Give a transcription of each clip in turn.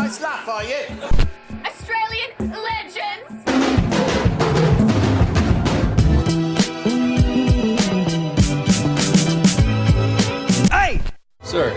nice laugh, are you? Australian legends! Hey! Sir,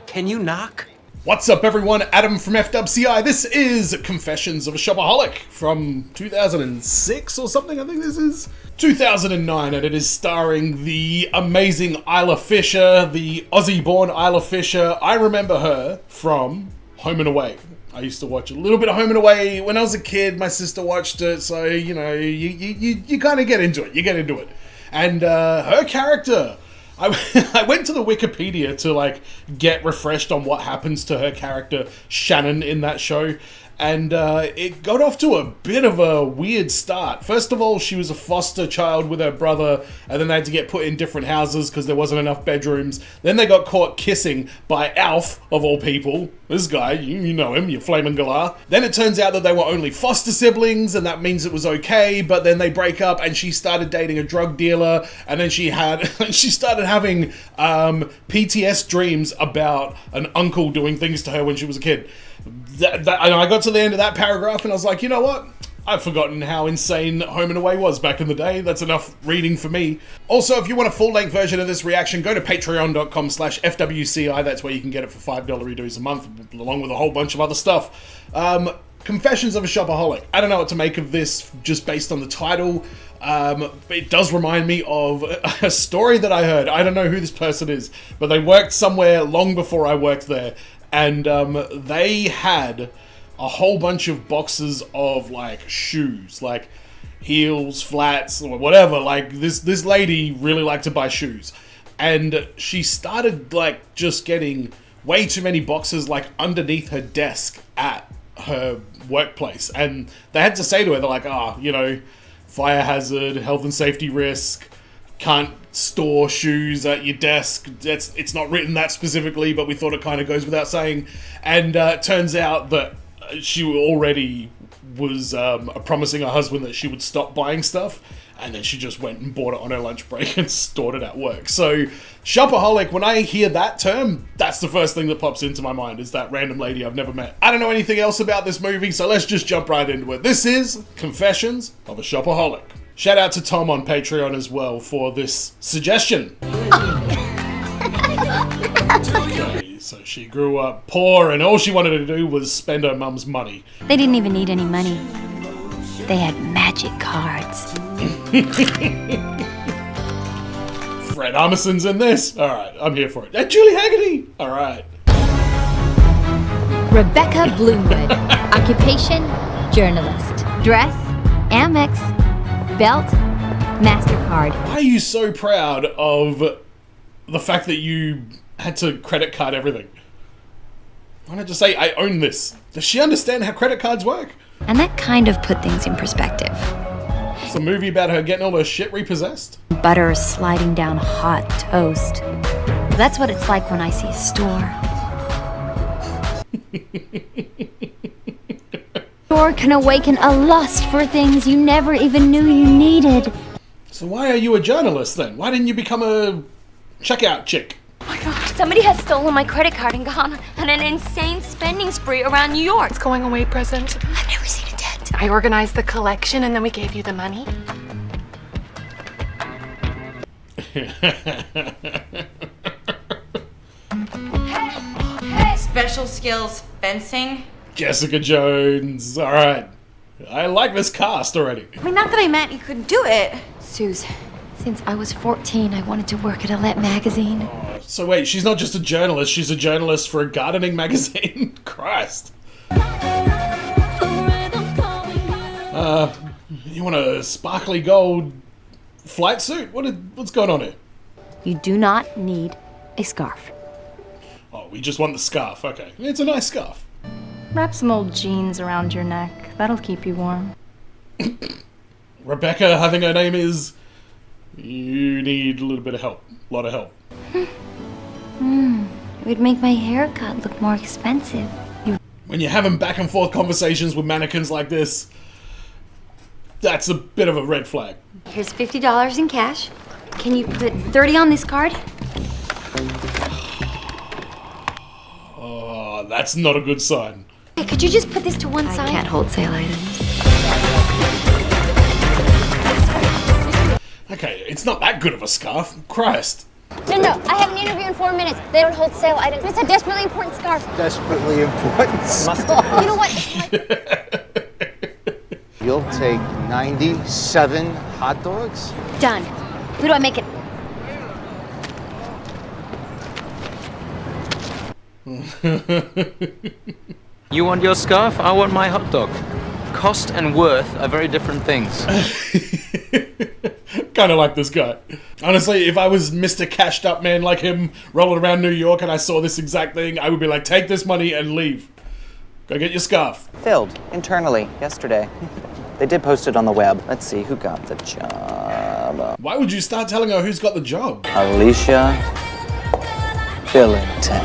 can you knock? What's up everyone, Adam from FWCI. This is Confessions of a Shopaholic from 2006 or something, I think this is. 2009, and it is starring the amazing Isla Fisher, the Aussie-born Isla Fisher. I remember her from Home and Away. I used to watch a little bit of Home and Away when I was a kid. My sister watched it, so, you know, you kind of get into it. You get into it. And her character... I went to the Wikipedia to, like, get refreshed on what happens to her character, Shannon, in that show. And it got off to a bit of a weird start. First of all, she was a foster child with her brother, and then they had to get put in different houses because there wasn't enough bedrooms. Then they got caught kissing by Alf, of all people. This guy, you know him, you flaming galah. Then it turns out that they were only foster siblings, and that means it was okay, but then they break up, and she started dating a drug dealer, and then she started having PTS dreams about an uncle doing things to her when she was a kid. I got to the end of that paragraph and I was like, you know what? I've forgotten how insane Home and Away was back in the day. That's enough reading for me. Also, if you want a full-length version of this reaction, go to patreon.com/FWCI. That's where you can get it for $5 redos a month, along with a whole bunch of other stuff. Confessions of a Shopaholic. I don't know what to make of this just based on the title. It does remind me of a story that I heard. I don't know who this person is, but they worked somewhere long before I worked there. And they had a whole bunch of boxes of, like, shoes, like heels, flats, or whatever. Like, this lady really liked to buy shoes. And she started, like, just getting way too many boxes, like, underneath her desk at her workplace. And they had to say to her, they're like, you know, fire hazard, health and safety risk, can't store shoes at your desk. It's not written that specifically, but we thought it kind of goes without saying. And it turns out that she already was promising her husband that she would stop buying stuff, and then she just went and bought it on her lunch break and stored it at work. So Shopaholic, when I hear that term, that's the first thing that pops into my mind, is that random lady I've never met. I don't know anything else about this movie, so let's just jump right into it. This is Confessions of a Shopaholic. Shout out to Tom on Patreon as well for this suggestion. Okay, so she grew up poor and all she wanted to do was spend her mum's money. They didn't even need any money. They had magic cards. Fred Armisen's in this? Alright, I'm here for it. And Julie Haggerty! Alright. Rebecca Bloomwood. Occupation, journalist. Dress, Amex. Belt, MasterCard. Why are you so proud of the fact that you had to credit card everything? Why not just say, I own this? Does she understand how credit cards work? And that kind of put things in perspective. It's a movie about her getting all her shit repossessed? Butter sliding down hot toast. That's what it's like when I see a store. Store can awaken a lust for things you never even knew you needed. So why are you a journalist then? Why didn't you become a checkout chick? Oh my god, somebody has stolen my credit card and gone on an insane spending spree around New York. It's going away present. I've never seen it dead. I organized the collection and then we gave you the money. Hey! Special skills fencing. Jessica Jones. Alright. I like this cast already. I mean, not that I meant you couldn't do it. Suze, since I was 14, I wanted to work at a Let magazine. Oh, so wait, she's not just a journalist, she's a journalist for a gardening magazine? Christ. You want a sparkly gold flight suit? What's going on here? You do not need a scarf. Oh, we just want the scarf. Okay. It's a nice scarf. Wrap some old jeans around your neck. That'll keep you warm. Rebecca, I think her name is... You need a little bit of help. A lot of help. It would make my haircut look more expensive. When you're having back and forth conversations with mannequins like this, that's a bit of a red flag. Here's $50 in cash. Can you put 30 on this card? that's not a good sign. Hey, could you just put this to one I side? can't hold sale items. Okay, it's not that good of a scarf. Christ. No, I have an interview in 4 minutes. They don't hold sale items. It's a desperately important scarf. Desperately important. You know what? You'll take 97 hot dogs? Done. Who do I make it? You want your scarf? I want my hot dog. Cost and worth are very different things. Kind of like this guy. Honestly, if I was Mr. Cashed Up Man like him, rolling around New York and I saw this exact thing, I would be like, take this money and leave. Go get your scarf. Filled internally yesterday. They did post it on the web. Let's see who got the job. Why would you start telling her who's got the job? Alicia Billington.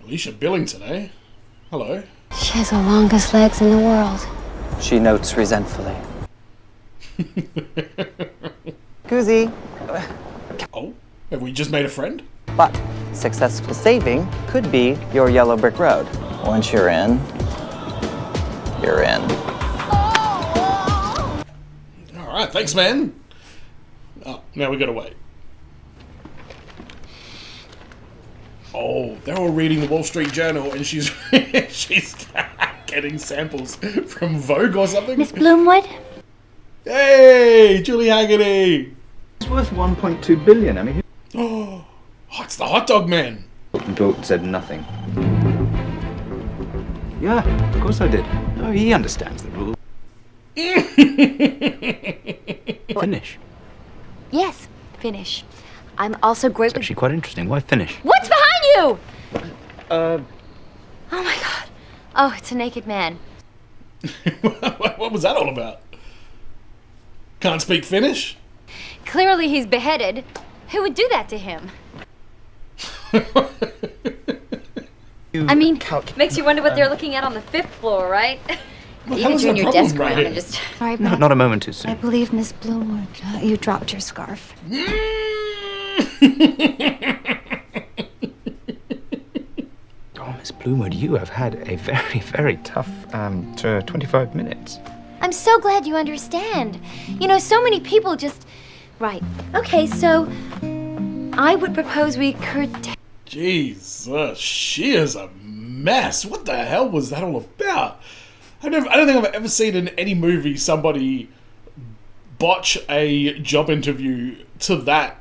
Alicia Billington, eh? Hello. She has the longest legs in the world. She notes resentfully. Koozie. Oh, have we just made a friend? But successful saving could be your yellow brick road. Once you're in, you're in. Alright, thanks, man. Oh, now we gotta wait. Oh, they're all reading the Wall Street Journal and she's she's getting samples from Vogue or something. Miss Bloomwood? Hey, Julie Haggerty! It's worth 1.2 billion. I mean, Oh, it's the hot dog man. Dalton said nothing. Yeah, of course I did. Oh, he understands the rules. Finish. Yes, finish. I'm also great It's with... actually quite interesting. Why finish? What's behind you? Oh my god. Oh, it's a naked man. What was that all about? Can't speak Finnish? Clearly he's beheaded. Who would do that to him? I mean, makes you wonder what they're looking at on the 5th floor, right? What the You hell could is turn the your problem desk right around here? and just... Sorry, No, but not a moment too soon. I believe, Miss Bloomwood, you dropped your scarf. Oh, Miss Bloomwood, you have had a very, very tough 25 minutes. I'm so glad you understand. You know, so many people just... Right. Okay, so... I would propose we curtail... Jesus, she is a mess. What the hell was that all about? I don't think I've ever seen in any movie somebody botch a job interview to that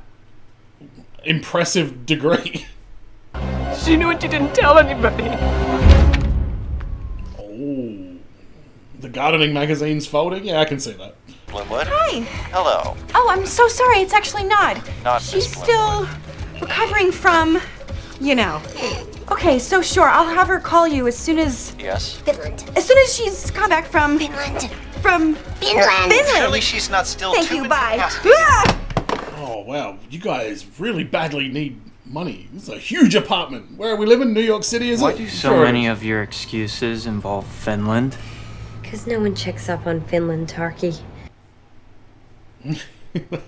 impressive degree. She knew it, you didn't tell anybody. Oh, the gardening magazine's folding? Yeah, I can see that. Bloomwood? Hi. Hello. Oh, I'm so sorry. It's actually not. Not She's Miss still recovering from, you know. Okay, so sure, I'll have her call you as soon as Yes? she's come back from Finland. from Finland. Surely she's not still Thank too you. Bye. incapacitated. Ah! Oh, wow, you guys really badly need money. This is a huge apartment. Where are we living? New York City, is Why it? do so Sure. many of your excuses involve Finland? Because no one checks up on Finland, Tarky.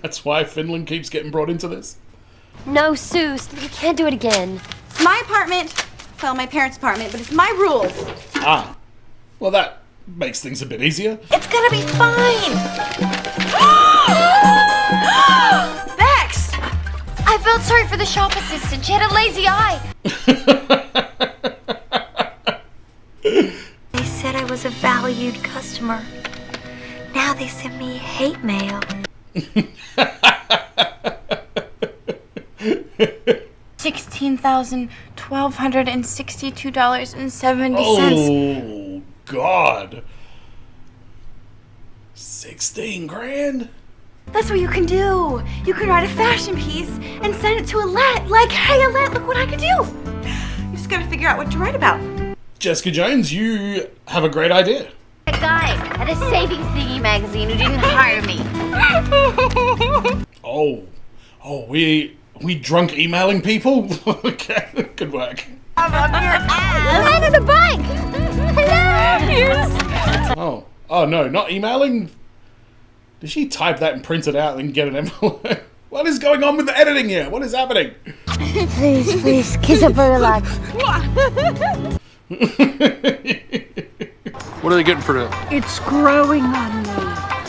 That's why Finland keeps getting brought into this. No, Seuss, you can't do it again. It's my apartment. Well, my parents' apartment, but it's my rules. Ah, well that makes things a bit easier. It's gonna be fine. Bex! I felt sorry for the shop assistant. She had a lazy eye. They said I was a valued customer. Now they send me hate mail. $16,162.70. Oh, God. 16 grand? That's what you can do. You can write a fashion piece and send it to Alette. Like, hey, Alette, look what I could do. You just gotta figure out what to write about. Jessica Jones, you have a great idea. A guy at a savings thingy magazine who didn't hire me. Oh, we drunk emailing people? Okay, good work. I'm on the bike. Hello. Oh no, not emailing? Did she type that and print it out and get an envelope? What is going on with the editing here? What is happening? Please, kiss up for your life. What are they getting for it? It's growing on me.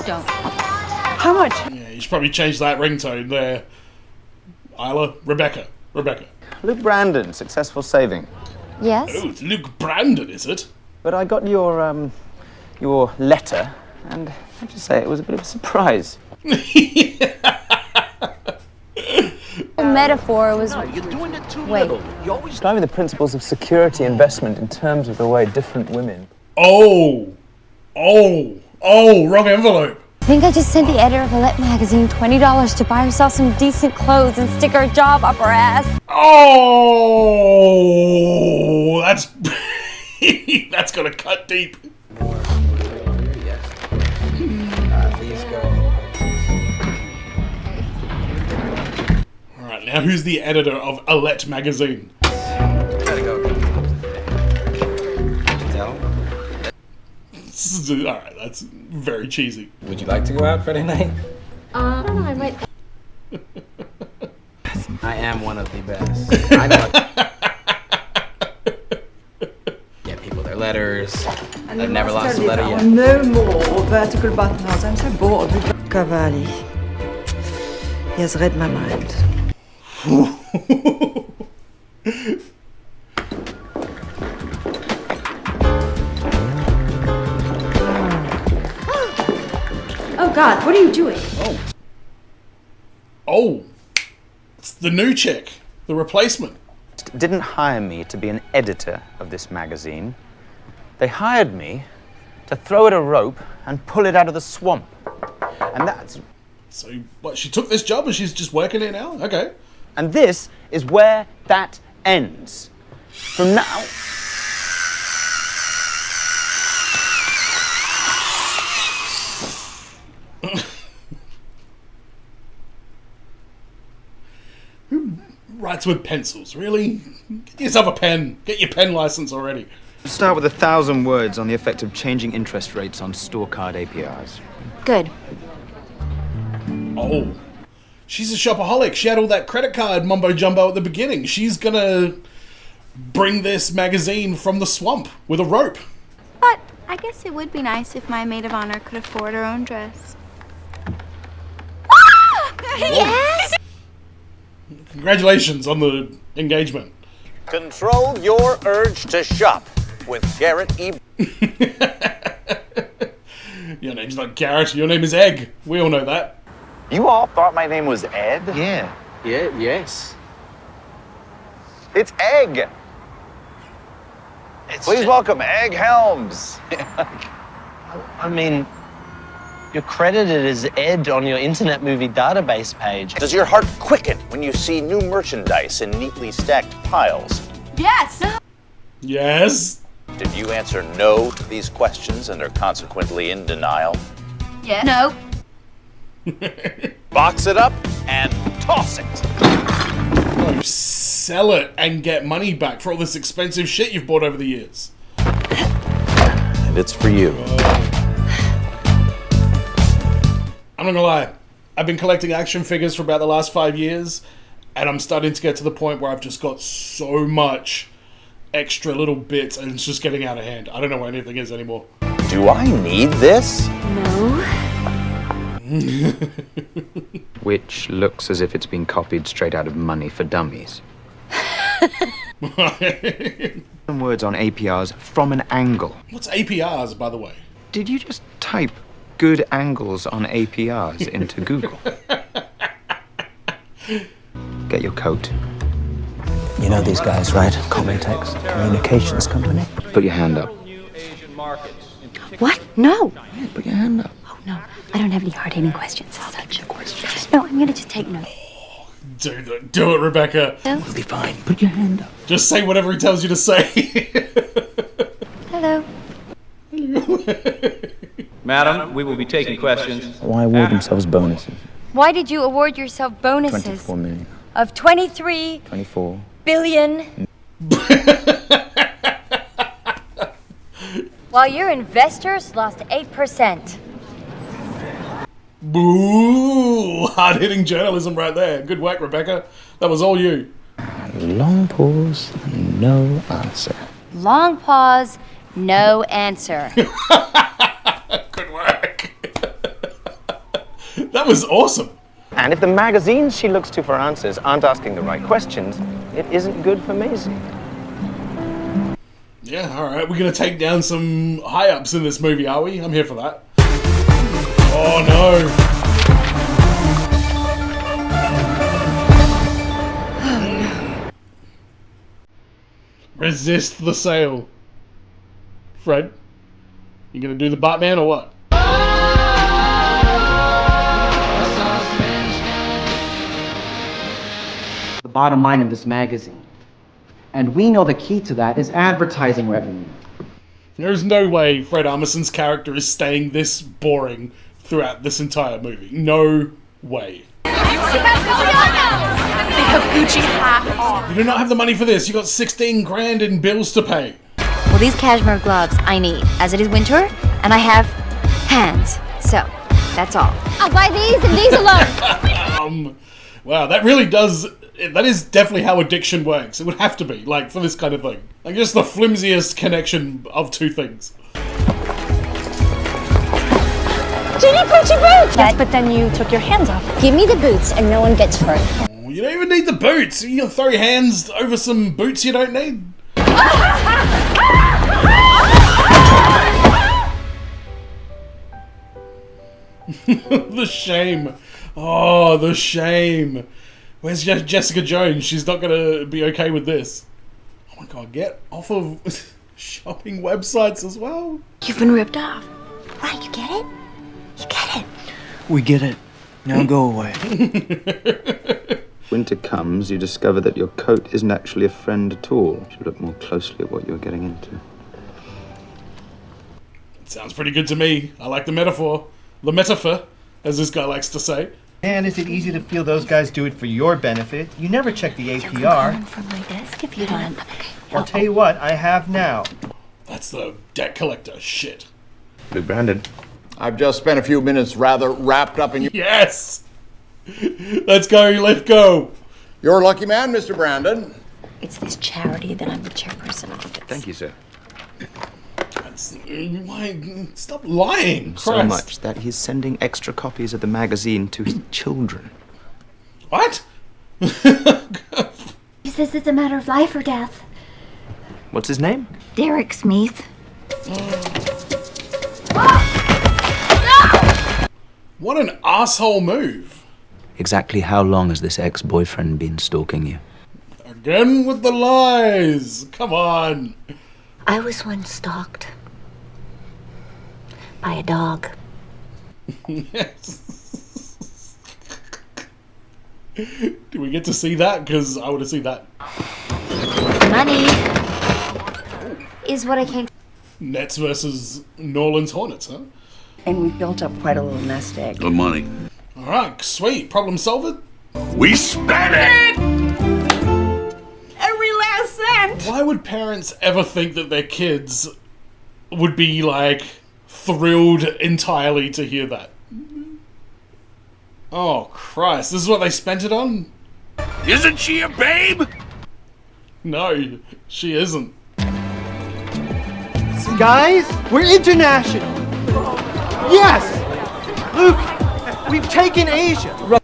Don't. How much? Yeah, you should probably change that ringtone there. Isla, Rebecca. Luke Brandon, successful saving. Yes? Oh, it's Luke Brandon, is it? But I got your letter, and I have to say it was a bit of a surprise. The metaphor was. You're doing it too Wait. little. You always Describing the principles of security investment in terms of the way different women. Oh, wrong envelope. I think I just sent the editor of Alette magazine $20 to buy herself some decent clothes and stick her job up her ass. Oh, that's that's gonna cut deep. These go. All right, now who's the editor of Alette magazine? Gotta go. Tell. All right, that's very cheesy. Would you like to go out Friday night? I don't know, I might. I am one of the best. I know. Get people their letters. I've never lost a letter yet. No more vertical buttonholes. I'm so bored with Cavalli. He has read my mind. Oh God, what are you doing? Oh, it's the new chick, the replacement. Didn't hire me to be an editor of this magazine. They hired me to throw it a rope and pull it out of the swamp. And that's... So, what, she took this job and she's just working it now? Okay. And this is where that ends. From now... Who writes with pencils, really? Get yourself a pen. Get your pen license already. Start with 1,000 words on the effect of changing interest rates on store card APRs. Good. Oh. She's a shopaholic. She had all that credit card mumbo jumbo at the beginning. She's gonna bring this magazine from the swamp with a rope. But I guess it would be nice if my maid of honor could afford her own dress. Yes? Congratulations on the engagement. control your urge to shop with Garrett E. Your name's not Garrett, your name is Egg. We all know that. You all thought my name was Ed? Yes. It's Egg. Please welcome Egg Helms. I mean, you're credited as Ed on your Internet Movie Database page. Does your heart quicken when you see new merchandise in neatly stacked piles? Yes! Yes? Did you answer no to these questions and are consequently in denial? Yes. No. Box it up and toss it. No, sell it and get money back for all this expensive shit you've bought over the years. And it's for you. I'm not gonna lie, I've been collecting action figures for about the last 5 years, and I'm starting to get to the point where I've just got so much extra little bits and it's just getting out of hand. I don't know where anything is anymore. Do I need this? No. Which looks as if it's been copied straight out of Money for Dummies. Some words on APRs from an angle. What's APRs, by the way? Did you just type good angles on APRs into Google? Get your coat. You know these guys, right? Commontext Communications Company. Put your hand up. What? No. Put your hand up. Oh, no. I don't have any hard-hitting questions as such. No, I'm going to just take notes. Do it, Rebecca. No? We'll be fine. Put your hand up. Just say whatever he tells you to say. Hello. Madam, we will be taking questions. Why award themselves bonuses? Why did you award yourself bonuses 24 million. of 23 24 billion? While your investors lost 8%. Boo! Hard-hitting journalism right there. Good work, Rebecca. That was all you. Long pause, no answer. Long pause, no answer. Good work. That was awesome. And if the magazines she looks to for answers aren't asking the right questions, it isn't good for Maisie. Yeah, alright. We're going to take down some high-ups in this movie, are we? I'm here for that. Oh, no. Resist the sale. Fred, you going to do the Batman or what? The bottom line of this magazine. And we know the key to that is advertising revenue. There's no way Fred Armisen's character is staying this boring throughout this entire movie. No way. They have Gucci half off. You do not have the money for this. You got 16 grand in bills to pay. Well, these cashmere gloves I need, as it is winter, and I have hands. So, that's all. I'll buy these and these alone. Wow, that really does... That is definitely how addiction works. It would have to be, like, for this kind of thing. Like, just the flimsiest connection of two things. Ginny, put your boots! Yes, but then you took your hands off. Give me the boots and no one gets hurt. Oh, you don't even need the boots. You can throw your hands over some boots you don't need. The shame. Oh, the shame. Where's Jessica Jones? She's not gonna be okay with this. Oh my god, get off of shopping websites as well. You've been ripped off. Right, you get it? You get it. We get it. Now go away. Winter comes, you discover that your coat isn't actually a friend at all. You should look more closely at what you're getting into. Sounds pretty good to me. I like the metaphor. The metaphor, as this guy likes to say. And is it easy to feel those guys do it for your benefit? You never check the APR. From my desk if you want. I'll tell you what, I have now. That's the debt collector shit. Luke Brandon. I've just spent a few minutes rather wrapped up in you. Yes! Let's go, let's go. You're a lucky man, Mr. Brandon. It's this charity that I'm the chairperson of. Thank you, sir. Why? Stop lying, So Christ. much that he's sending extra copies of the magazine to his children. What? He says it's a matter of life or death. What's his name? Derek Smeath. What an asshole move. Exactly how long has this ex-boyfriend been stalking you? Again with the lies. Come on. I was once stalked by a dog. Yes. Do we get to see that? Because I want to see that. Money is what I came to. Nets versus Norland's Hornets, huh? And we built up quite a little nest egg. The money. Alright, sweet. Problem solved? We spent it! Every last cent! Why would parents ever think that their kids would be, like, thrilled entirely to hear that? Oh, Christ. This is what they spent it on? Isn't she a babe? No, she isn't. Guys, we're international. Yes! Luke, we've taken Asia.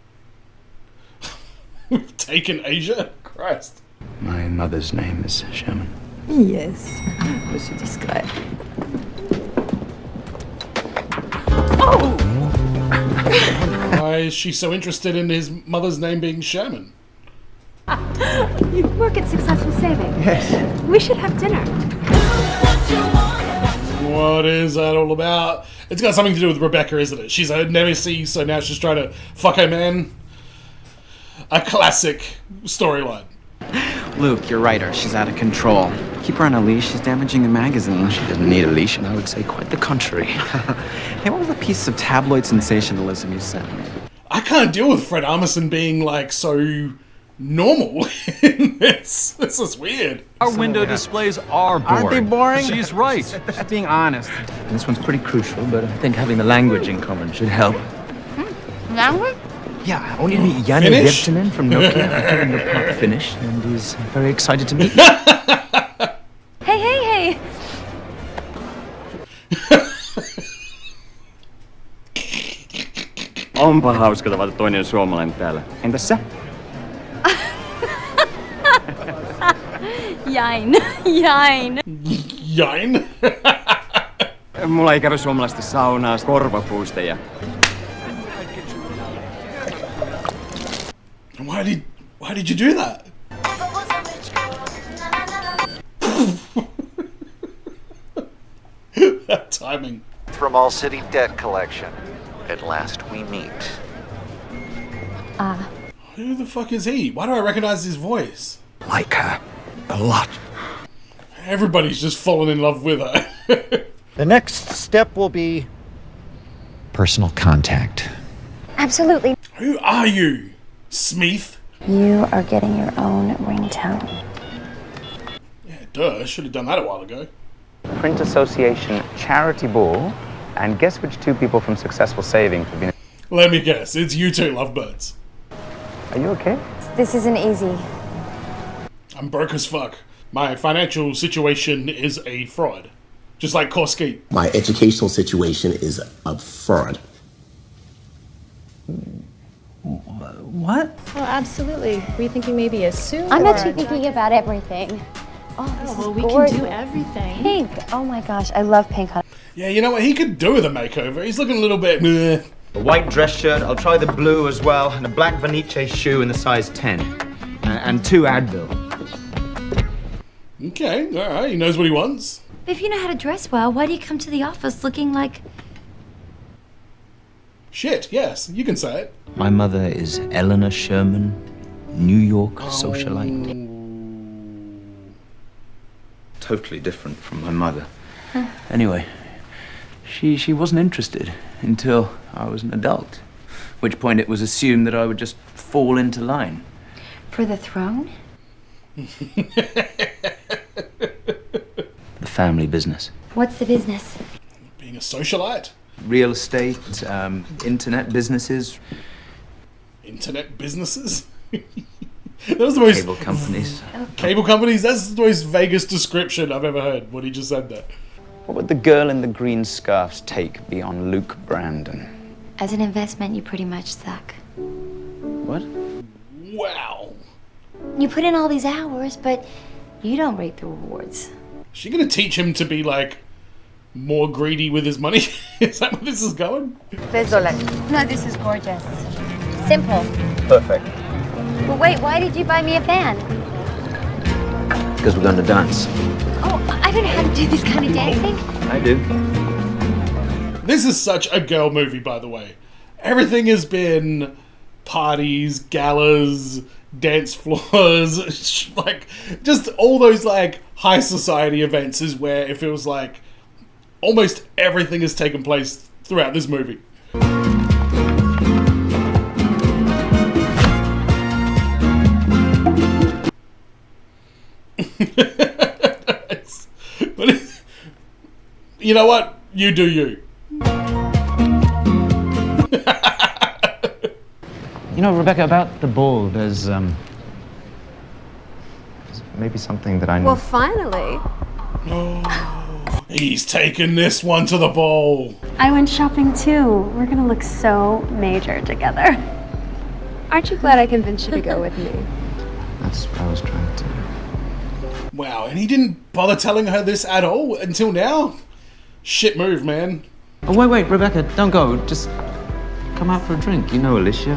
We've taken Asia? Christ. My mother's name is Sherman. Yes, Monsieur Discret. Why is she so interested in his mother's name being Sherman? You work at Successful Saving. Yes. We should have dinner. What is that all about? It's got something to do with Rebecca, isn't it? She's a nemesis, so now she's trying to fuck her man. A classic storyline. Luke, your writer, she's out of control. Keep her on a leash, she's damaging the magazine. She doesn't need a leash, and I would say quite the contrary. Hey, what was the piece of tabloid sensationalism you sent me? I can't deal with Fred Armisen being, like, so normal in this. This is weird. Our window displays are boring. Aren't they boring? She's right. Just being honest. This one's pretty crucial, but I think having the language in common should help. Language? Yeah, I want you to meet Yanni Finnish? Liptonen from Nokia. I told him to talk Finnish, and he's very excited to meet you. Hey, Onpa hauska tavata toinen suomalainen täällä. Entäs sä? Jain. Jain. Jain? Mulla ei käy suomalaista saunaa, korvapuusta ja... Why did you do that? That timing. From All City Debt Collection. At last we meet. Who the fuck is he? Why do I recognize his voice? Like her. A lot. Everybody's just fallen in love with her. The next step will be personal contact. Absolutely. Who are you? Smeath? You are getting your own ringtone. Yeah, duh. I should have done that a while ago. Print Association charity ball, and guess which two people from Successful Savings have been... Let me guess. It's you two lovebirds. Are you okay? This isn't easy. I'm broke as fuck. My financial situation is a fraud. Just like Korsky. My educational situation is a fraud. What? Well, absolutely. Were you thinking maybe a suit? I'm or actually a thinking about everything. Oh, this is well, we gorgeous. can do everything. Pink. Oh my gosh, I love pink. Yeah, you know what? He could do with a makeover. He's looking a little bit meh. A white dress shirt, I'll try the blue as well, and a black Vanice shoe in the size 10. And 2 Advil. Okay, alright, he knows what he wants. If you know how to dress well, why do you come to the office looking like... Shit, yes, you can say it. My mother is Eleanor Sherman, New York socialite. Totally different from my mother. Huh. Anyway, she wasn't interested until I was an adult. At which point it was assumed that I would just fall into line. For the throne? The family business. What's the business? Being a socialite? Real estate, internet businesses. Internet businesses? That was the most... Cable companies. Cable companies? That's the most vaguest description I've ever heard when he just said that. What would the girl in the green scarf's take be on Luke Brandon? As an investment, you pretty much suck. What? Wow. You put in all these hours, but you don't reap the rewards. Is she gonna teach him to be, like, more greedy with his money? Is that where this is going? $3. No, this is gorgeous. Simple. Perfect. But wait, why did you buy me a fan? Because we're going to dance. Oh, I don't know how to do this kind of dancing. I do. This is such a girl movie, by the way. Everything has been parties, galas, dance floors, like, just all those, like, high society events is where it feels like almost everything has taken place throughout this movie. But you know what? You do you. You know, Rebecca, about the ball, there's maybe something that I know. Well, finally. He's taken this one to the ball. I went shopping too. We're gonna look so major together. Aren't you glad I convinced you to go with me? That's what I was trying to... Wow, and he didn't bother telling her this at all until now? Shit move, man. Oh, wait, Rebecca, don't go. Just come out for a drink. You know Alicia.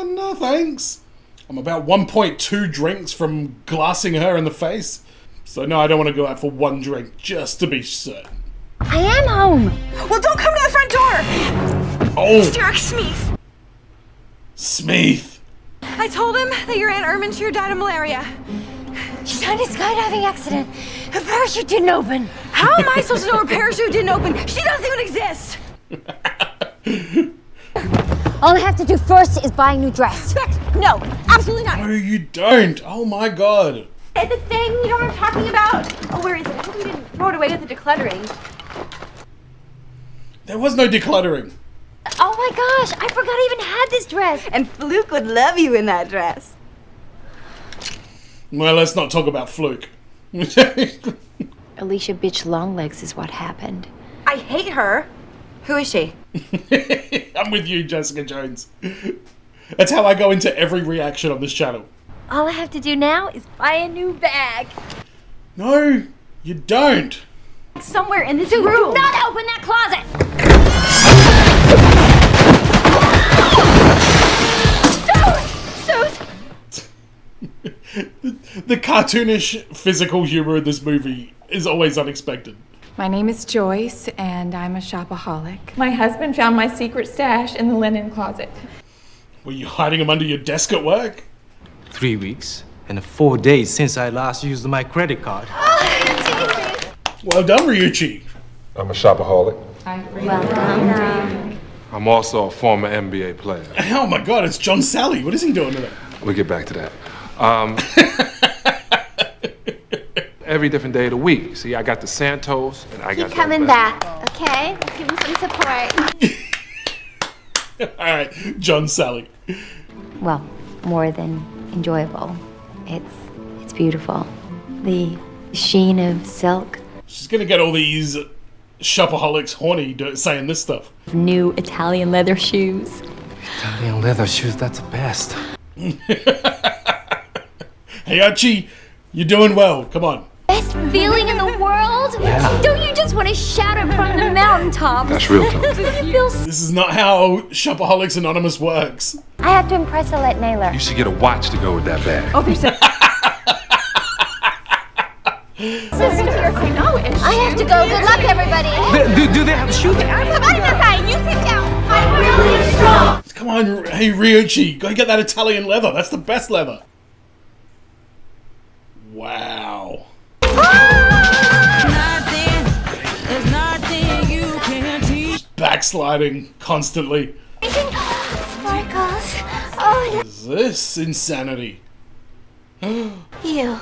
No thanks. I'm about 1.2 drinks from glassing her in the face. So no, I don't want to go out for one drink, just to be certain. I am home. Well, don't come to the front door. Oh. It's Derek Smeath. Smeath. I told him that your Aunt Ermin cured died of malaria. She had a skydiving accident. Her parachute didn't open. How am I supposed to know her parachute didn't open? She doesn't even exist. All I have to do first is buy a new dress. No, absolutely not. No, you don't. Oh my god. The thing, you know what I'm talking about? Oh, where is it? I hope you didn't throw it away with the decluttering. There was no decluttering. Oh my gosh, I forgot I even had this dress. And Fluke would love you in that dress. Well, let's not talk about Fluke. Alicia bitch Longlegs is what happened. I hate her. Who is she? I'm with you, Jessica Jones. That's how I go into every reaction on this channel. All I have to do now is buy a new bag. No, you don't. Somewhere in this Dude, room. do not open that closet! The cartoonish physical humor in this movie is always unexpected. My name is Joyce, and I'm a shopaholic. My husband found my secret stash in the linen closet. Were you hiding them under your desk at work? 3 weeks and 4 days since I last used my credit card. Well done, Ryuichi. I'm a shopaholic. Welcome. I'm also a former NBA player. Oh my god, it's John Sally. What is he doing today? We'll get back to that. Every different day of the week. See, I got the Santos and I got Keep coming back, okay? Let's give him some support. Alright, John Sally. Well, more than enjoyable. It's beautiful. The sheen of silk. She's gonna get all these shopaholics horny saying this stuff. New Italian leather shoes. Italian leather shoes, that's the best. Hey Archie, you're doing well. Come on. Best feeling in the world? Yeah. Don't you just want to shout it from the mountaintops? That's real talk. Doesn't it feel This is not how Shopaholics Anonymous works. I have to impress Alette Naylor. You should get a watch to go with that bag. Oh, there's a... I have to go. Good luck, everybody. Do they have shoes? Somebody inside. You sit down. I'm really strong. Come on, hey Ryuichi, go get that Italian leather. That's the best leather. Wow. Backsliding constantly. Sparkles. Oh, What is this insanity? you.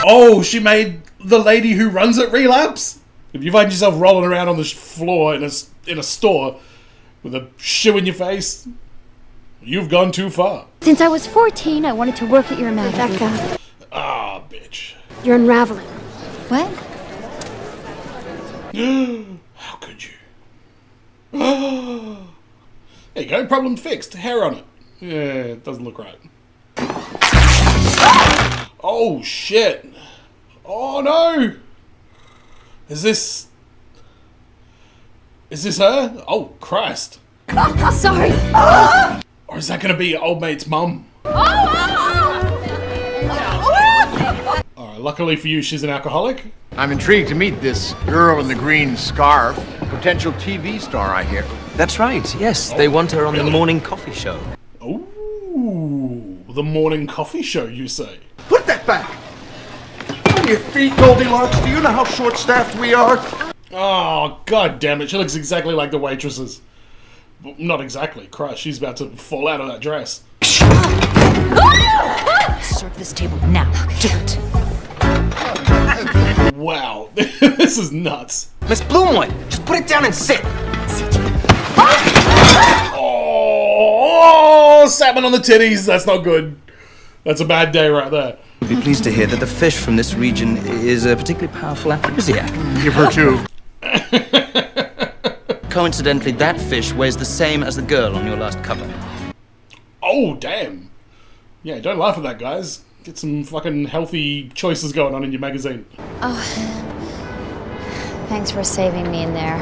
Oh, she made the lady who runs it relapse? If you find yourself rolling around on the floor in a store with a shoe in your face, you've gone too far. Since I was 14, I wanted to work at your magazine. Rebecca, Ah, bitch. you're unraveling. What? How could you? There you go, problem fixed. Hair on it. Yeah, it doesn't look right. Oh, shit. Oh, no. Is this her? Oh, Christ. Oh, sorry. Or is that going to be old mate's mum? Alright, luckily for you, she's an alcoholic. I'm intrigued to meet this girl in the green scarf. Potential TV star, I hear. That's right, yes. They want her on the morning coffee show. Ooh, the morning coffee show, you say? Put that back! On your feet, Goldilocks. Do you know how short-staffed we are? Oh, god damn it. She looks exactly like the waitresses. Well, not exactly. Christ, she's about to fall out of that dress. Serve this table now. Do it. Wow. This is nuts. Miss Bloomwood, just put it down and sit. Oh, salmon on the titties. That's not good. That's a bad day right there. You'd be pleased to hear that the fish from this region is a particularly powerful aphrodisiac. Give her two. Coincidentally, that fish weighs the same as the girl on your last cover. Oh, damn. Yeah, don't laugh at that, guys. Get some fucking healthy choices going on in your magazine. Oh, thanks for saving me in there.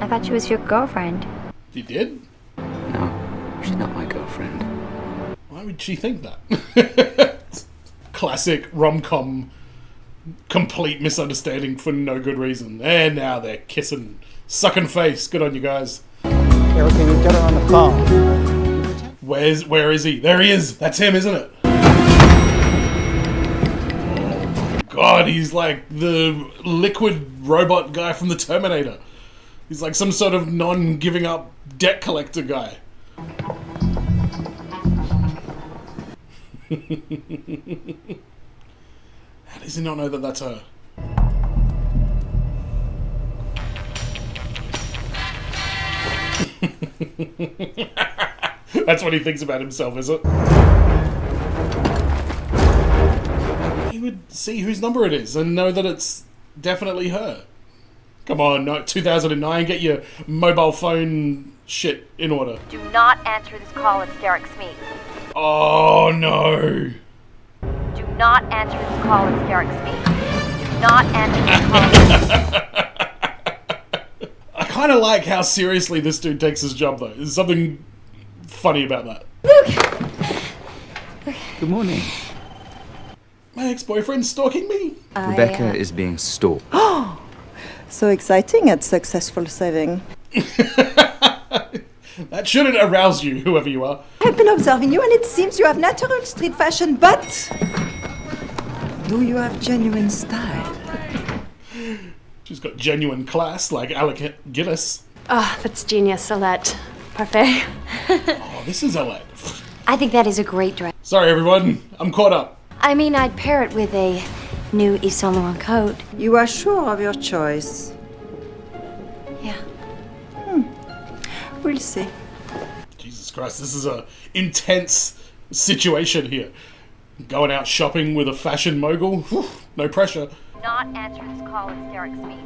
I thought she was your girlfriend. You did? No, she's not my girlfriend. Why would she think that? Classic rom-com, complete misunderstanding for no good reason. And now they're kissing, sucking face. Good on you guys. Okay, we get her on the phone. Where is he? There he is. That's him, isn't it? God, he's like the liquid robot guy from the Terminator. He's like some sort of non-giving up debt collector guy. How does he not know that that's her? That's what he thinks about himself, is it? He would see whose number it is and know that it's definitely her. Come on, no, 2009, get your mobile phone shit in order. Do not answer this call. It's Derek Smeath. Oh no. Do not answer this call. It's Derek Smeath. Do not answer this call. I kind of like how seriously this dude takes his job, though. There's something funny about that. Good morning. My ex-boyfriend's stalking me. Rebecca is being stalked. So exciting and successful saving. That shouldn't arouse you, whoever you are. I've been observing you and it seems you have natural street fashion, but do you have genuine style? She's got genuine class, like Alec Guinness. Ah, that's genius, Alette. Parfait. Oh, this is Alec. I think that is a great dress. Sorry, everyone. I'm caught up. I mean, I'd pair it with a new Yves Saint Laurent coat. You are sure of your choice? Yeah. We'll see. Jesus Christ, this is a intense situation here. Going out shopping with a fashion mogul? Whew, no pressure. Do not answer this call. It's Derek Smeath.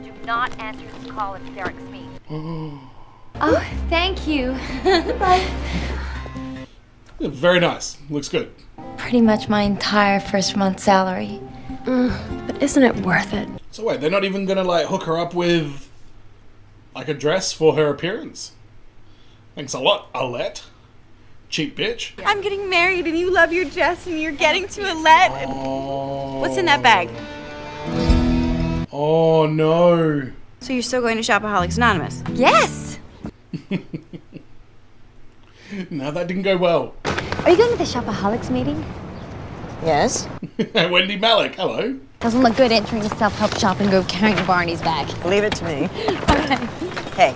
Do not answer this call. It's Derek Smeath. Oh, thank you. Bye. Very nice. Looks good. Pretty much my entire first month's salary. But isn't it worth it? So wait, they're not even gonna like hook her up with like a dress for her appearance? Thanks a lot, Alette. Cheap bitch. I'm getting married and you love your dress and you're getting to Alette. Oh. What's in that bag? Oh no. So you're still going to Shopaholics Anonymous? Yes! Now that didn't go well. Are you going to the Shopaholics meeting? Yes. Wendy Malick, hello. Doesn't look good entering a self-help shop and go carrying Barney's bag. Leave it to me. Okay. Hey,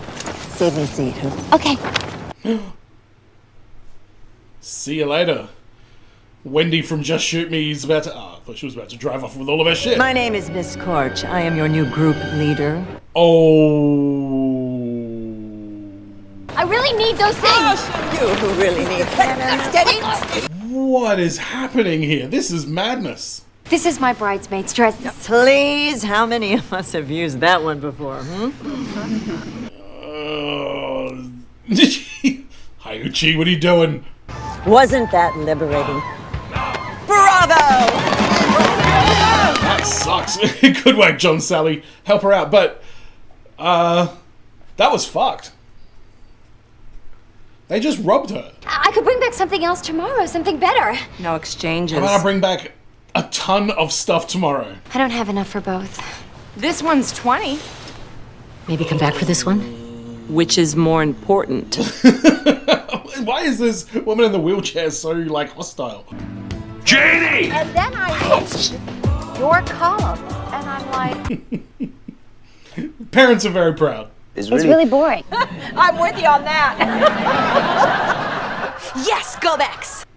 save me a seat. Okay. See you later. Wendy from Just Shoot Me is about to... I thought she was about to drive off with all of her shit. My name is Miss Corch. I am your new group leader. Oh... I really need those things! You who really need steady. What is happening here? This is madness. This is my bridesmaid's dress. Please, how many of us have used that one before? Hi, Uchi, what are you doing? Wasn't that liberating? Bravo! That sucks. Good work, John Sally. Help her out, but that was fucked. They just robbed her. I could bring back something else tomorrow, something better. No exchanges. How about I bring back a ton of stuff tomorrow? I don't have enough for both. This one's 20. Maybe come back for this one? Which is more important? Why is this woman in the wheelchair so, like, hostile? Janie! And then I hit your column, and I'm like... Parents are very proud. It's really boring. I'm with you on that. Yes, go Bex!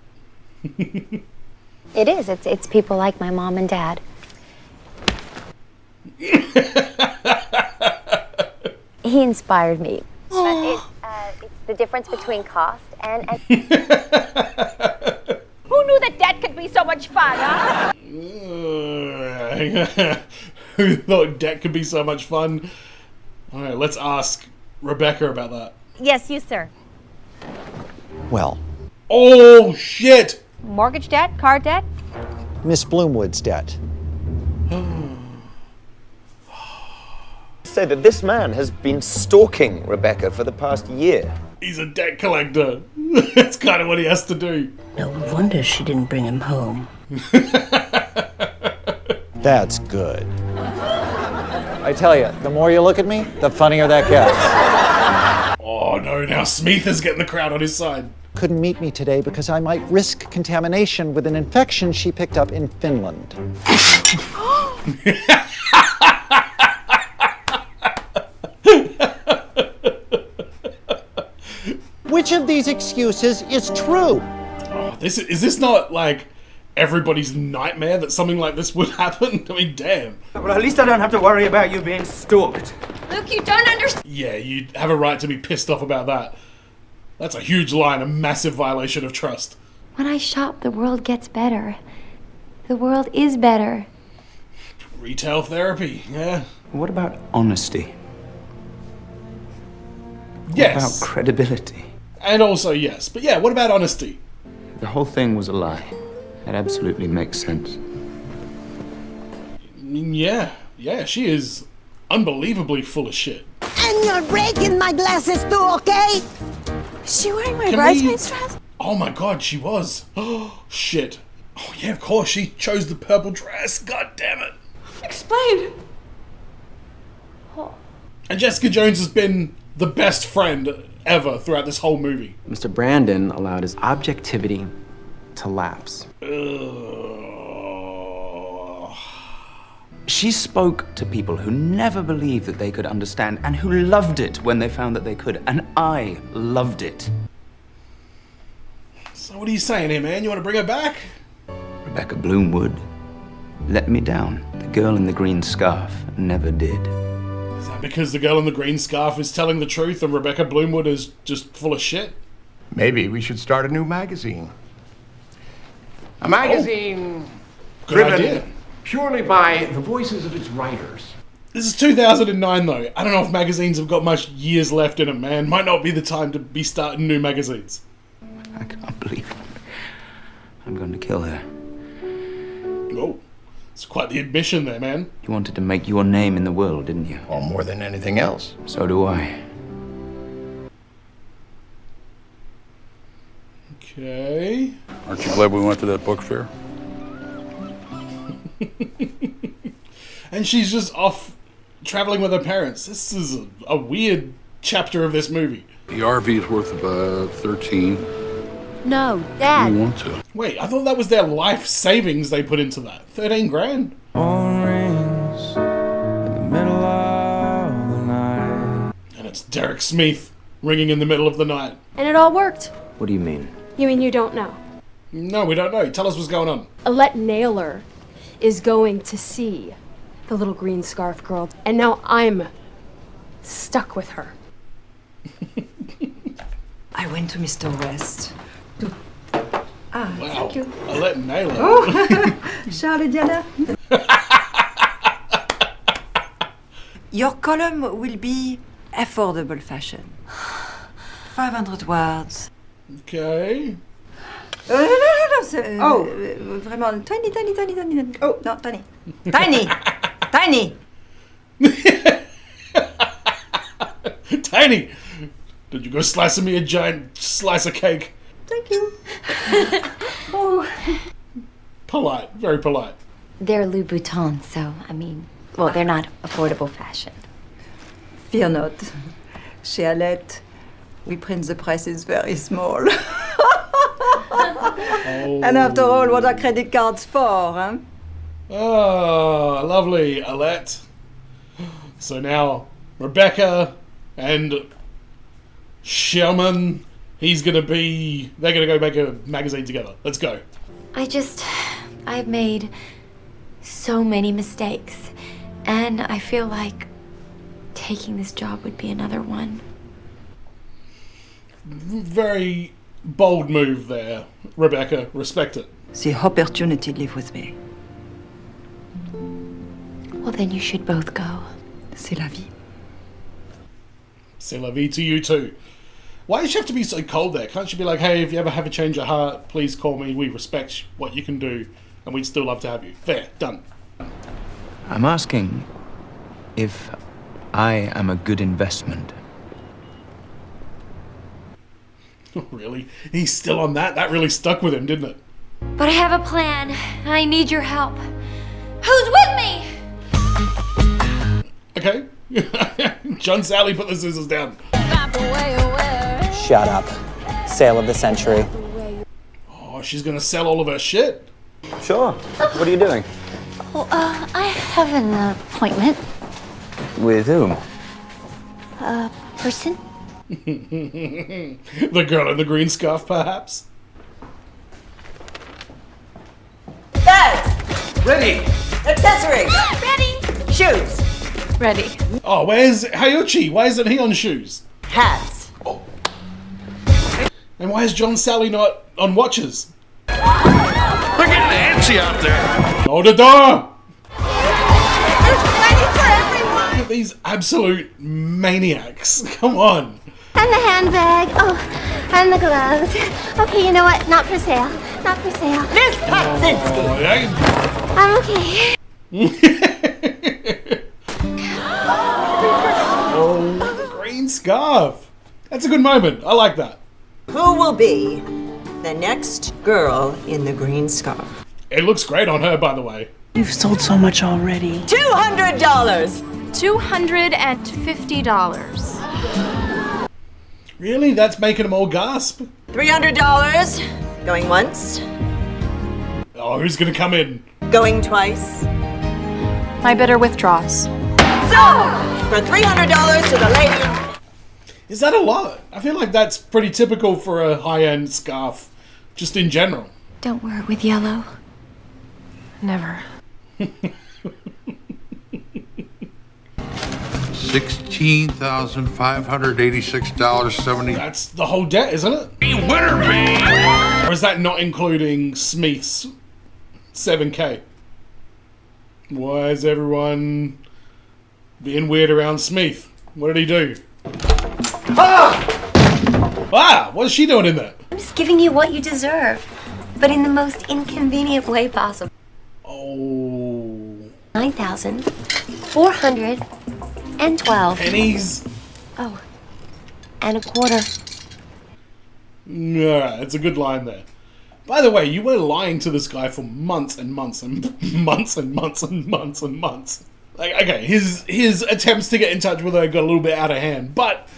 It is. It's people like my mom and dad. He inspired me. But it's the difference between cost and... Who knew that debt could be so much fun, huh? Who thought debt could be so much fun? All right, let's ask Rebecca about that. Yes, you, sir. Well, Oh, shit! Mortgage debt, car debt? Miss Bloomwood's debt. Say that this man has been stalking Rebecca for the past year. He's a debt collector. That's kind of what he has to do. No wonder she didn't bring him home. That's good. I tell you, the more you look at me, the funnier that gets. Oh no, now Smeath is getting the crowd on his side. Couldn't meet me today because I might risk contamination with an infection she picked up in Finland. Which of these excuses is true? Oh, is this not like everybody's nightmare that something like this would happen? I mean, damn. Well, at least I don't have to worry about you being stalked. Luke, you don't understand. Yeah, you have a right to be pissed off about that. That's a huge lie and a massive violation of trust. When I shop, the world gets better. The world is better. Retail therapy, yeah. What about honesty? Yes. What about credibility? And also yes. But yeah, what about honesty? The whole thing was a lie. It absolutely makes sense. Yeah, she is unbelievably full of shit. And you're breaking my glasses too, okay? Is she wearing my Can bridesmaid's dress? Oh my god, she was. Oh, shit. Oh yeah, of course, she chose the purple dress. God damn it. Explain. And Jessica Jones has been the best friend ever throughout this whole movie. Mr. Brandon allowed his objectivity to lapse. She spoke to people who never believed that they could understand and who loved it when they found that they could. And I loved it. So what are you saying here, man? You want to bring her back? Rebecca Bloomwood let me down. The girl in the green scarf never did. Is that because the girl in the green scarf is telling the truth and Rebecca Bloomwood is just full of shit? Maybe we should start a new magazine. A magazine Good driven idea. purely by the voices of its writers. This is 2009 though. I don't know if magazines have got much years left in them, man. Might not be the time to be starting new magazines. I can't believe it. I'm going to kill her. Oh, it's quite the admission there, man. You wanted to make your name in the world, didn't you? Or more than anything else. So do I. Okay. Aren't you glad we went to that book fair? And she's just off traveling with her parents. This is a weird chapter of this movie. The RV is worth about 13. No, I Dad. don't want to. Wait, I thought that was their life savings they put into that. 13 grand? And it's Derek Smeath ringing in the middle of the night. And it all worked. What do you mean? You mean you don't know? No, we don't know. Tell us what's going on. Alette Naylor is going to see the little green scarf girl, and now I'm stuck with her. I went to Mr. West. Wow. Thank you. Alette Naylor. Oh, Charles Diana. Your column will be affordable fashion. 500 words. Okay. Non, c'est vraiment tiny. Oh, non, tiny. Tiny. Tiny! Did you go slicing me a giant slice of cake? Thank you. Oh. Polite, very polite. They're Louboutins, so, I mean, well, they're not affordable fashion. Fear not. Chez Alette, we print the prices very small. And after all, what are credit cards for, huh? Oh, lovely, Alette. So now, Rebecca and Sherman, they're gonna go make a magazine together. Let's go. I've made so many mistakes, and I feel like taking this job would be another one. Very bold move there, Rebecca. Respect it. The opportunity live with me. Well, then you should both go. C'est la vie. C'est la vie to you too. Why does she have to be so cold there? Can't she be like, hey, if you ever have a change of heart, please call me. We respect what you can do, and we'd still love to have you. There, done. I'm asking if I am a good investment. Really? He's still on that? That really stuck with him, didn't it? But I have a plan. I need your help. Who's with me? Okay. John Sally, put the scissors down. Shut up. Sale of the century. Oh, she's gonna sell all of her shit? Sure. What are you doing? Well, I have an appointment. With whom? A person? The girl in the green scarf, perhaps? Bags! Ready! Accessories! Ready? Shoes! Ready. Oh, where's Hayuchi? Why isn't he on shoes? Hats! And why is John Sally not on watches? They're getting antsy out there! Hold the door! These absolute maniacs. Come on. And the handbag. Oh, and the gloves. Okay, you know what? Not for sale. Not for sale. Miss Patzinski! I'm okay. Oh, the green scarf. That's a good moment. I like that. Who will be the next girl in the green scarf? It looks great on her, by the way. You've sold so much already. $200! $250. Really? That's making them all gasp? $300. Going once. Oh, who's gonna come in? Going twice. My bidder withdraws. So, for $300 to the lady. Is that a lot? I feel like that's pretty typical for a high-end scarf, just in general. Don't wear it with yellow. Never. $16,586.70. That's the whole debt, isn't it? Winner, baby! Or is that not including Smeath's 7K? Why is everyone being weird around Smeath? What did he do? Ah! What's she doing in there? I'm just giving you what you deserve, but in the most inconvenient way possible. Oh. 9,412 pennies. Oh, and a quarter. Yeah, it's a good line there. By the way, you were lying to this guy for months and months and months and months and months and months. Like, okay, his attempts to get in touch with her got a little bit out of hand, but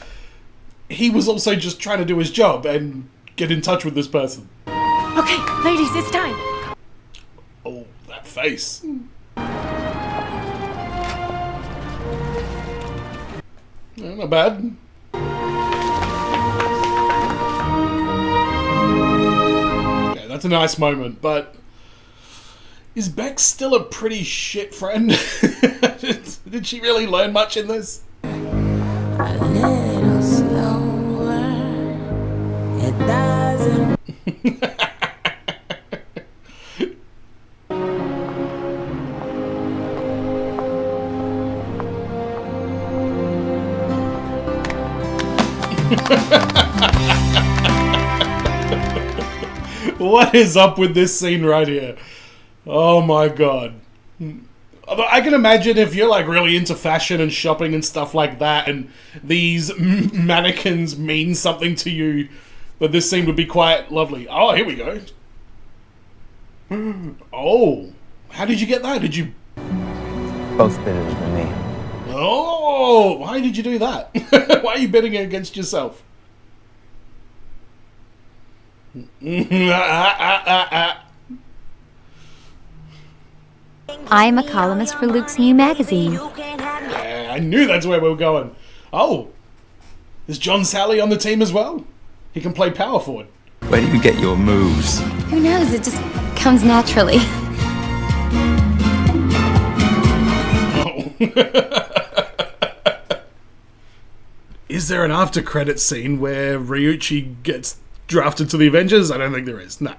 he was also just trying to do his job and get in touch with this person. Okay, ladies, it's time. Oh, that face. Yeah, not bad. Okay, that's a nice moment, but is Beck still a pretty shit friend? Did she really learn much in this? A little slower. It doesn't. What is up with this scene right here? Oh my god. I can imagine if you're like really into fashion and shopping and stuff like that, and these mannequins mean something to you, but this scene would be quite lovely. Oh, here we go. Oh, how did you get that? Did you... Both bidders were me. Oh, why did you do that? Why are you bidding against yourself? I'm a columnist for Luke's new magazine. Yeah, I knew that's where we were going. Oh, is John Sally on the team as well? He can play power forward. Where do you get your moves? Who knows? It just comes naturally. Is there an after credits scene where Ryuichi gets drafted to the Avengers? I don't think there is. No.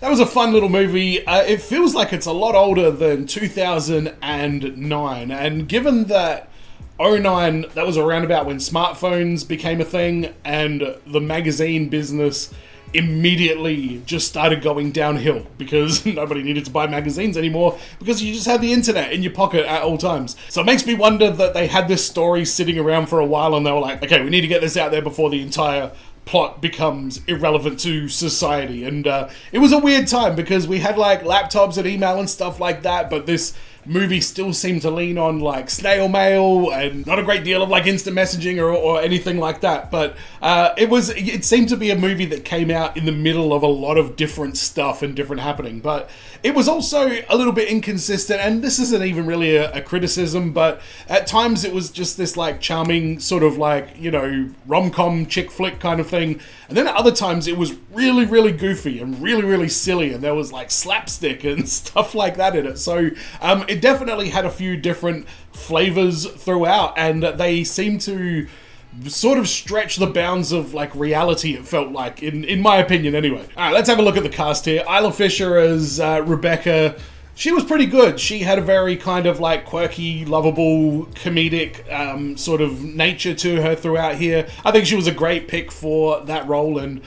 That was a fun little movie. It feels like it's a lot older than 2009, and given that 2009, that was around about when smartphones became a thing, and the magazine business immediately just started going downhill because nobody needed to buy magazines anymore because you just had the internet in your pocket at all times. So it makes me wonder that they had this story sitting around for a while and they were like, okay, we need to get this out there before the entire plot becomes irrelevant to society. And it was a weird time because we had like laptops and email and stuff like that, but this movie still seemed to lean on like snail mail and not a great deal of like instant messaging or anything like that. But it seemed to be a movie that came out in the middle of a lot of different stuff and different happening. But it was also a little bit inconsistent, and this isn't even really a criticism, but at times it was just this like charming sort of like, you know, rom-com chick flick kind of thing. And then at other times it was really, really goofy and really, really silly, and there was like slapstick and stuff like that in it. So it definitely had a few different flavors throughout, and they seemed to sort of stretch the bounds of like reality, it felt like, in my opinion anyway. Alright, let's have a look at the cast here. Isla Fisher as Rebecca, She was pretty good. She had a very kind of like quirky, lovable, comedic sort of nature to her throughout here. I think she was a great pick for that role, and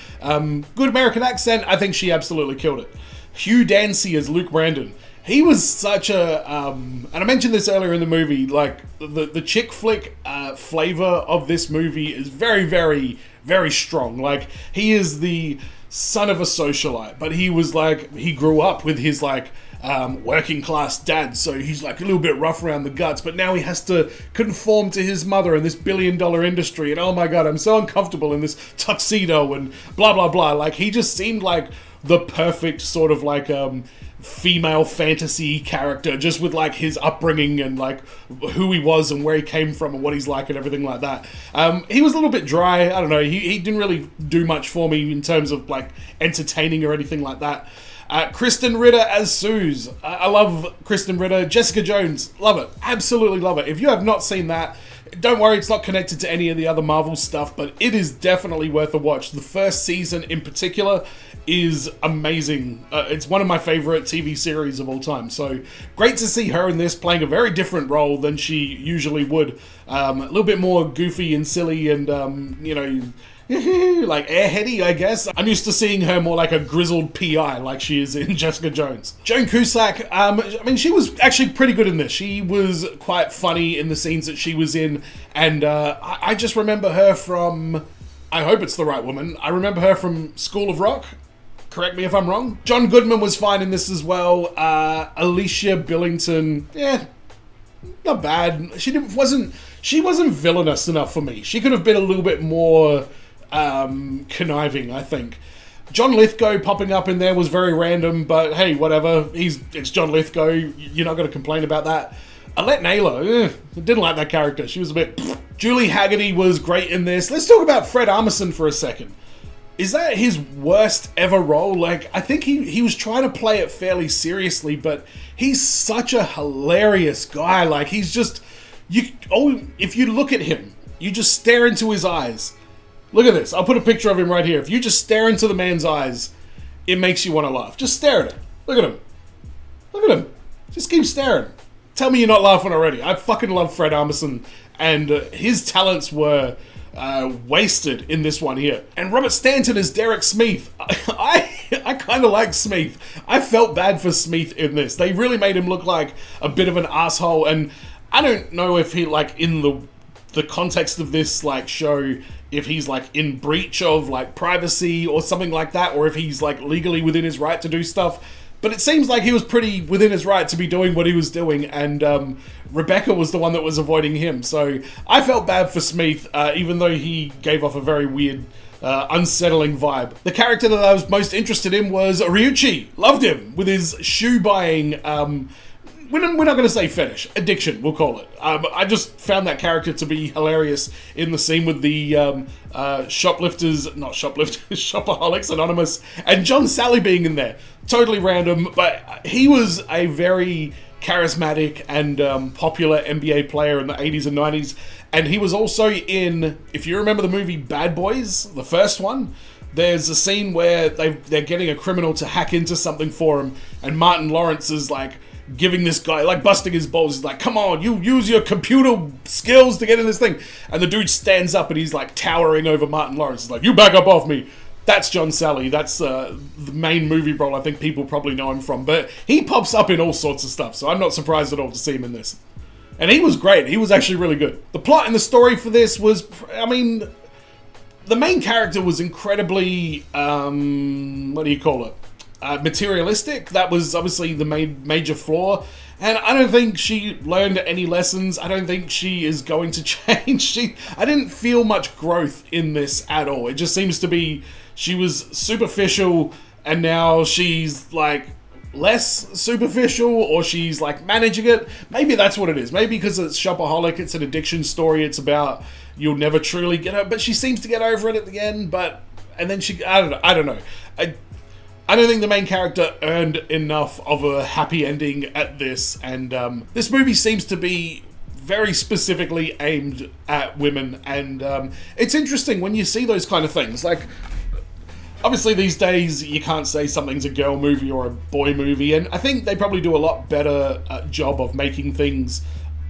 good American accent. I think she absolutely killed it. Hugh Dancy as Luke Brandon. He was such a, and I mentioned this earlier in the movie, like the chick flick flavor of this movie is very, very, very strong. Like, he is the son of a socialite, but he was like, he grew up with his like, working class dad, so he's like a little bit rough around the guts, but now he has to conform to his mother in this billion-dollar industry, and oh my god, I'm so uncomfortable in this tuxedo and blah blah blah. Like, he just seemed like the perfect sort of like female fantasy character, just with like his upbringing and like who he was and where he came from and what he's like and everything like that. He was a little bit dry. I don't know, he didn't really do much for me in terms of like entertaining or anything like that. Kristen Ritter as Suze. I love Kristen Ritter. Jessica Jones, love it. Absolutely love it. If you have not seen that, don't worry, it's not connected to any of the other Marvel stuff, but it is definitely worth a watch. The first season in particular is amazing. It's one of my favorite TV series of all time. So great to see her in this, playing a very different role than she usually would. A little bit more goofy and silly and, you know, like airheady, I guess. I'm used to seeing her more like a grizzled PI, like she is in Jessica Jones. Joan Cusack, I mean, she was actually pretty good in this. She was quite funny in the scenes that she was in, and I just remember her from, I hope it's the right woman, I remember her from School of Rock. Correct me if I'm wrong. John Goodman was fine in this as well. Alicia Billington, yeah, not bad. She wasn't villainous enough for me. She could have been a little bit more conniving, I think. John Lithgow popping up in there was very random, but hey, whatever. It's John Lithgow. You're not going to complain about that. Alette Naylor, didn't like that character. She was a bit... Julie Haggerty was great in this. Let's talk about Fred Armisen for a second. Is that his worst ever role? Like, I think he was trying to play it fairly seriously, but he's such a hilarious guy. Like, he's just... if you look at him, you just stare into his eyes. Look at this. I'll put a picture of him right here. If you just stare into the man's eyes, it makes you want to laugh. Just stare at him. Look at him. Look at him. Just keep staring. Tell me you're not laughing already. I fucking love Fred Armisen, and his talents were wasted in this one here. And Robert Stanton as Derek Smeath. I kind of like Smeath. I felt bad for Smeath in this. They really made him look like a bit of an asshole, and I don't know if he, like, in the context of this, like, show, if he's, like, in breach of, like, privacy or something like that, or if he's, like, legally within his right to do stuff. But it seems like he was pretty within his right to be doing what he was doing, and Rebecca was the one that was avoiding him. So I felt bad for Smeath, even though he gave off a very weird, unsettling vibe. The character that I was most interested in was Ryuichi. Loved him, with his shoe buying... we're not going to say fetish, addiction, we'll call it. I just found that character to be hilarious in the scene with the Shopaholics Anonymous, and John Sally being in there. Totally random, but he was a very charismatic and popular NBA player in the 80s and 90s, and he was also in, if you remember the movie Bad Boys, the first one, there's a scene where they're getting a criminal to hack into something for him, and Martin Lawrence is like, giving this guy, like busting his balls. He's like, come on, you use your computer skills to get in this thing. And the dude stands up and he's like towering over Martin Lawrence. He's like, you back up off me. That's John Sally. That's the main movie role I think people probably know him from. But he pops up in all sorts of stuff, so I'm not surprised at all to see him in this. And he was great. He was actually really good. The plot and the story for this was, I mean, the main character was incredibly, what do you call it? Materialistic. That was obviously the major flaw, and I don't think she learned any lessons. I don't think she is going to change. I didn't feel much growth in this at all. It just seems to be she was superficial, and now she's like less superficial, or she's like managing it. Maybe that's what it is. Maybe because it's Shopaholic, it's an addiction story. It's about you'll never truly get her, but she seems to get over it at the end. And then I don't know. I don't think the main character earned enough of a happy ending at this, and this movie seems to be very specifically aimed at women, and it's interesting when you see those kind of things. Like, Obviously these days you can't say something's a girl movie or a boy movie, and I think they probably do a lot better job of making things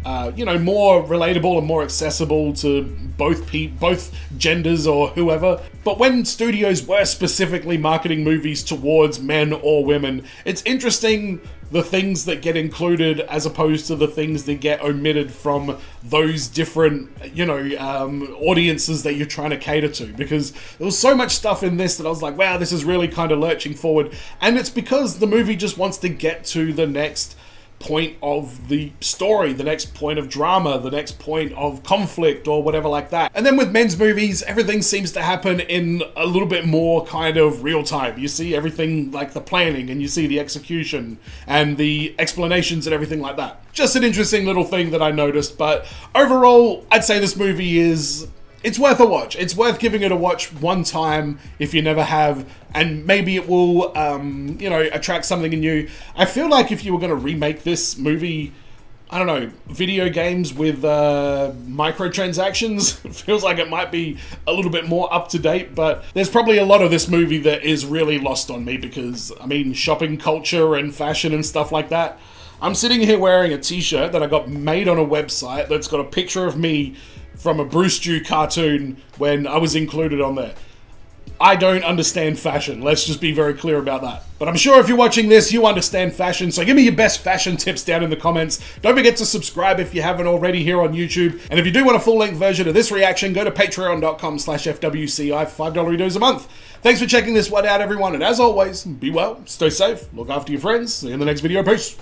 more relatable and more accessible to both genders or whoever. But when studios were specifically marketing movies towards men or women, it's interesting the things that get included as opposed to the things that get omitted from those different, audiences that you're trying to cater to. Because there was so much stuff in this that I was like, wow, this is really kind of lurching forward. And it's because the movie just wants to get to the next point of the story, the next point of drama, the next point of conflict or whatever like that. And then with men's movies, everything seems to happen in a little bit more kind of real time. You see everything like the planning and you see the execution and the explanations and everything like that. Just an interesting little thing that I noticed, but overall, I'd say this movie it's worth a watch. It's worth giving it a watch one time if you never have, and maybe it will, attract something in you. I feel like if you were going to remake this movie, I don't know, video games with microtransactions, it feels like it might be a little bit more up to date, but there's probably a lot of this movie that is really lost on me because, shopping culture and fashion and stuff like that. I'm sitting here wearing a t-shirt that I got made on a website that's got a picture of me from a Bruce Stew cartoon when I was included on there. I don't understand fashion. Let's just be very clear about that. But I'm sure if you're watching this, you understand fashion. So give me your best fashion tips down in the comments. Don't forget to subscribe if you haven't already here on YouTube. And if you do want a full-length version of this reaction, go to patreon.com/FWCI, $5 redos a month. Thanks for checking this one out, everyone. And as always, be well, stay safe, look after your friends. See you in the next video. Peace.